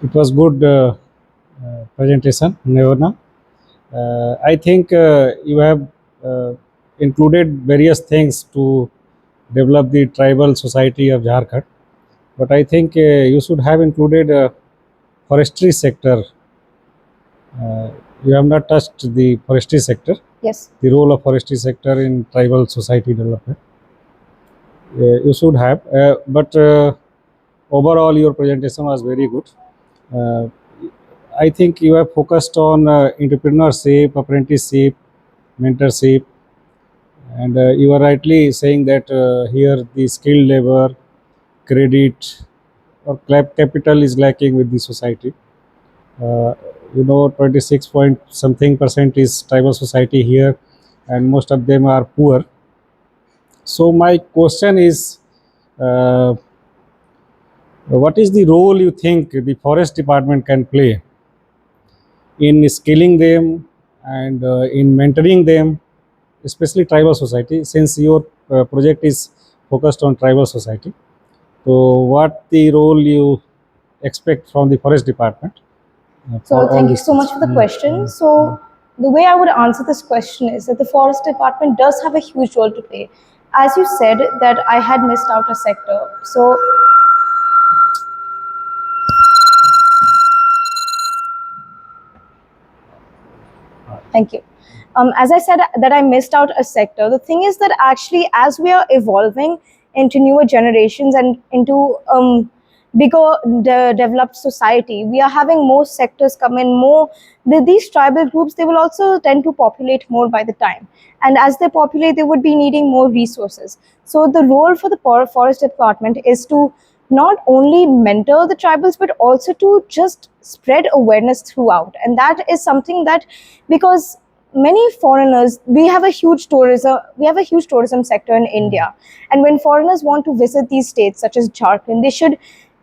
It was good presentation, Nayona. I think you have uh, included various things to develop the tribal society of Jharkhand, but I think you should have included forestry sector. Uh, you have not touched the forestry sector, Yes. the role of forestry sector in tribal society development. You should have, but overall your presentation was very good. Uh, I think you have focused on entrepreneurship, apprenticeship, mentorship, and you are rightly saying that here the skilled labor, credit, or capital is lacking with the society. Uh, 26 point something percent is tribal society here, and most of them are poor. So my question is, uh, what is the role you think the forest department can play in skilling them and in mentoring them, especially tribal society, since your project is focused on tribal society? So what the role you expect from the forest department for So all thank you these so much things? for the question. So the way I would answer this question is that the forest department does have a huge role to play. As you said that I had missed out a sector. So thank you. As I said that I missed out a sector. The thing is that actually, as we are evolving into newer generations and into bigger developed society, we are having more sectors come in. More these tribal groups, they will also tend to populate more by the time. And as they populate, they would be needing more resources. So the role for the forest department is to not only mentor the tribals but also to just spread awareness throughout. And that is something that, because many foreigners, we have a huge tourism sector in India, and when foreigners want to visit these states such as Jharkhand,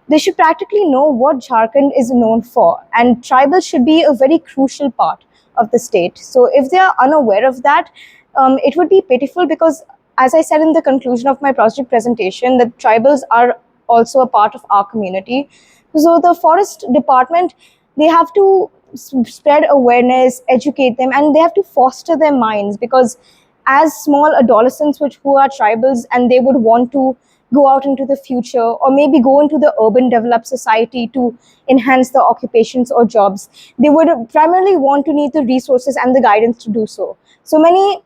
they should practically know what Jharkhand is known for, and tribals should be a very crucial part of the state. So if they are unaware of that, it would be pitiful, because as I said in the conclusion of my project presentation, that tribals are also a part of our community. So the forest department, they have to spread awareness, educate them, and they have to foster their minds, because as small adolescents who are tribals and they would want to go out into the future or maybe go into the urban developed society to enhance their occupations or jobs, they would primarily want to need the resources and the guidance to do so. So many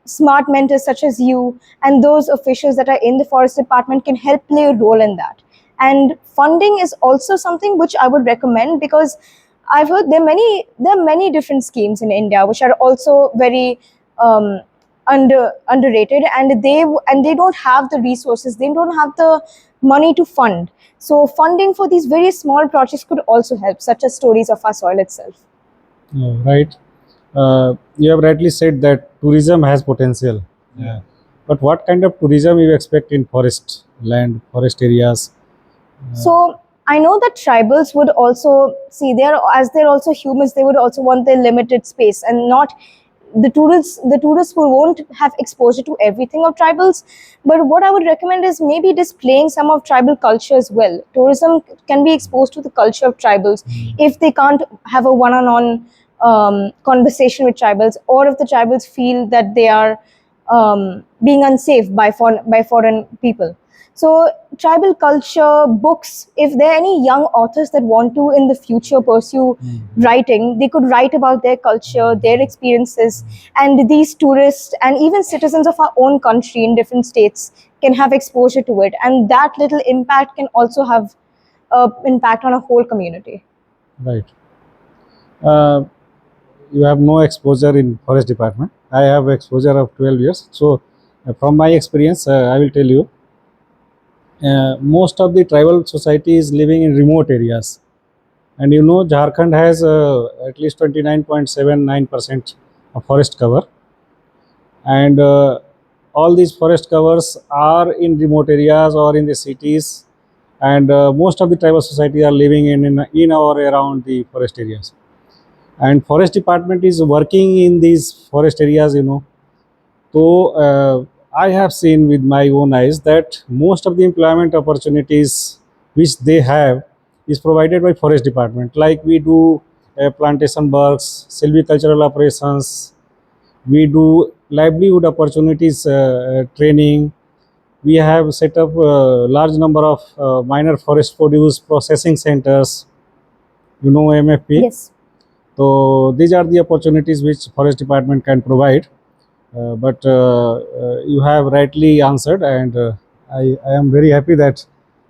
smart mentors such as you and those officials that are in the forest department can help play a role in that. And funding is also something which I would recommend, because I've heard there are many different schemes in India which are also very underrated, and they don't have the resources, they don't have the money to fund. So funding for these very small projects could also help, such as Stories of Our Soil itself. Right. You have rightly said that tourism has potential. Yeah. But what kind of tourism you expect in forest land, forest areas? So I know that tribals would also see, they're also humans, they would also want their limited space, and not the tourists who won't have exposure to everything of tribals. But what I would recommend is maybe displaying some of tribal culture as well. Tourism can be exposed to the culture of tribals if they can't have a one-on-one conversation with tribals, or if the tribals feel that they are being unsafe by foreign people. So tribal culture books, if there are any young authors that want to in the future pursue writing, they could write about their culture, their experiences, and these tourists and even citizens of our own country in different states can have exposure to it, and that little impact can also have impact on a whole community. Right. Uh, you have no exposure in forest department. I have exposure of 12 years. So from my experience, I will tell you, most of the tribal society is living in remote areas. And Jharkhand has at least 29.79% of forest cover. And all these forest covers are in remote areas or in the cities. And most of the tribal society are living in or around the forest areas. And forest department is working in these forest areas. So I have seen with my own eyes that most of the employment opportunities which they have is provided by Forest Department. Like we do plantation works, silvicultural operations, we do livelihood opportunities training. We have set up a large number of minor forest produce processing centers, MFP. Yes. So these are the opportunities which Forest Department can provide. But you have rightly answered, and I am very happy that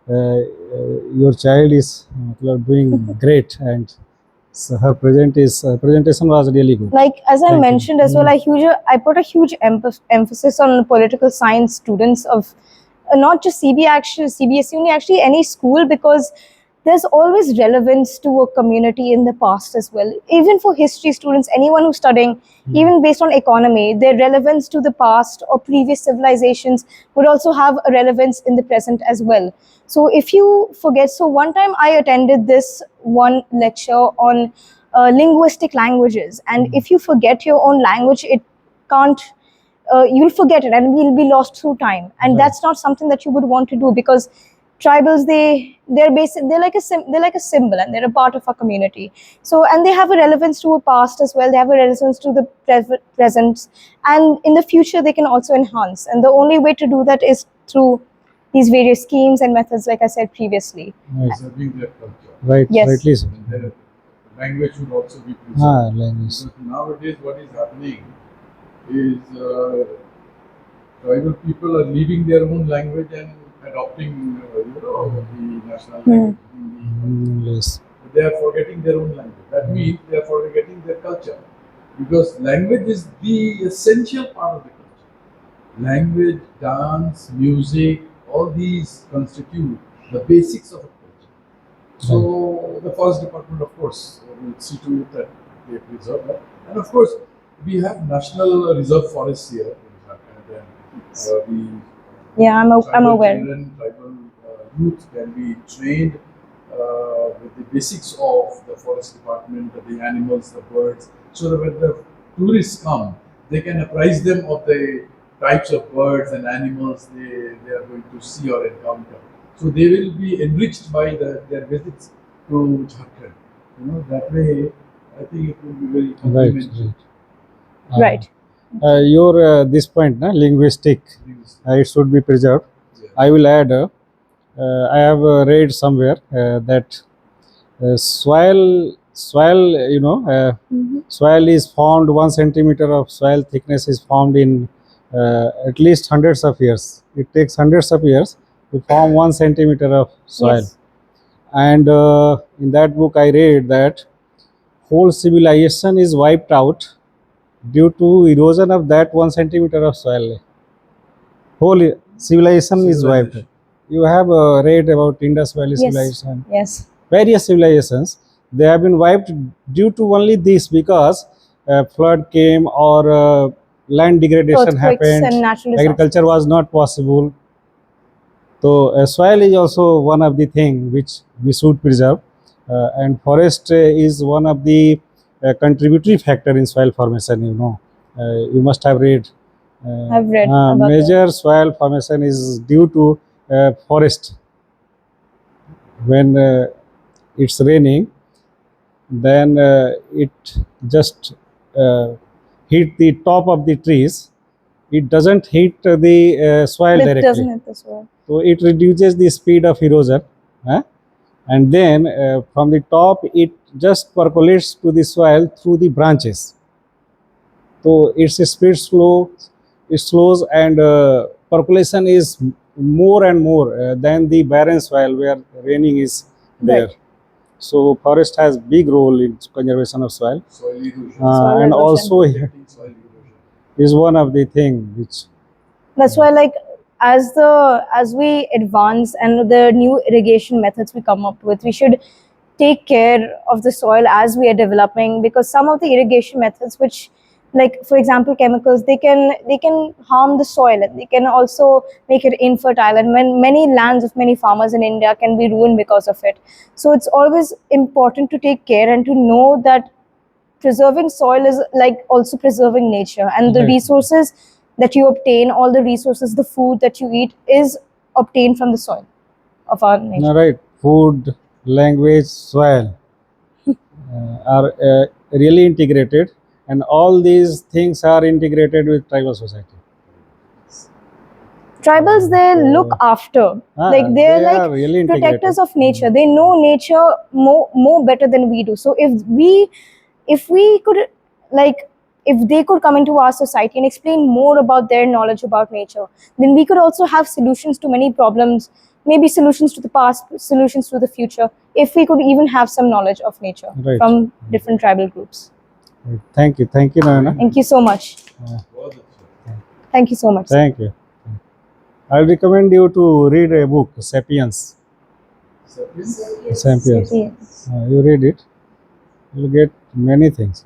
your child is doing great, and so her presentation was really good. Like as I Thank you. mentioned as well, I put a huge emphasis on political science students of not just CBSE only, actually any school, because there's always relevance to a community in the past as well. Even for history students, anyone who's studying, even based on economy, their relevance to the past or previous civilizations would also have a relevance in the present as well. So if you forget, so one time I attended this one lecture on linguistic languages, and if you forget your own language, it can't you'll forget it and we'll be lost through time, and Right. that's not something that you would want to do, because tribals, they're like a symbol and they're a part of our community. So, and they have a relevance to a past as well, they have a relevance to the present, and in the future they can also enhance, and the only way to do that is through these various schemes and methods, like I said previously. Right. Preserving their culture. Right. Yes. Rightly so. And their language should also be preserved. Language. Because nowadays what is happening is tribal people are leaving their own language and adopting, the national language. Hindi. Yes. But they are forgetting their own language. That means they are forgetting their culture. Because language is the essential part of the culture. Language, dance, music, all these constitute the basics of a culture. So the Forest Department, of course, will see to it that they preserve that. And of course, we have national reserve forests here in Jharkhand, and Yeah, I'm tribal aware. children, tribal youth can be trained with the basics of the Forest Department, the animals, the birds, so that when the tourists come, they can apprise them of the types of birds and animals they are going to see or encounter. So they will be enriched by their visits to Jharkhand. That way, I think it will be very Right. complementary. Right. Your this point, linguistic, it should be preserved. Yeah. I will add. I have read somewhere that soil, soil is formed 1 centimeter of soil thickness is formed in at least hundreds of years. It takes hundreds of years to form 1 centimeter of soil. Yes. And in that book, I read that whole civilization is wiped out due to erosion of that 1 centimeter of soil. Whole civilization is wiped. You have read about Indus Valley Yes. civilization, Yes. various civilizations. They have been wiped due to only this, because flood came or land degradation Earthquakes happened. and natural disasters. Agriculture was not possible. So soil is also one of the thing which we should preserve, and forest is one of the contributory factor in soil formation. You must have read. I've read about that. Major soil formation is due to forest. When it's raining, then it just hit the top of the trees. It doesn't hit the soil It directly. doesn't hit this way. So it reduces the speed of erosion, and then from the top it just percolates to the soil through the branches. So its speed slows, and percolation is more and more than the barren soil where raining is there. Right. So forest has big role in conservation of soil, Soil erosion. Soil and erosion. also Protecting soil erosion. is one of the thing which That's why, like, as we advance and the new irrigation methods we come up with, we should take care of the soil as we are developing, because some of the irrigation methods, which, like for example chemicals, they can harm the soil, and they can also make it infertile, and when many lands of many farmers in India can be ruined because of it. So it's always important to take care and to know that preserving soil is like also preserving nature, and the Right. resources that you obtain, all the resources, the food that you eat is obtained from the soil of our nature. right, food, language, soil are really integrated, and all these things are integrated with tribal society. Tribals, they look after, like they're They like are really protectors integrated. of nature. They know nature more better than we do. So if we could, like, if they could come into our society and explain more about their knowledge about nature, then we could also have solutions to many problems, maybe solutions to the past, solutions to the future, if we could even have some knowledge of nature Right. from different tribal groups. Thank you, Nayana. Thank you so much. बहुत अच्छा Thank you so much. Thank you. I recommend you to read a book, Sapiens. Sapiens? Sapiens. Yes. You read it, you'll get many things.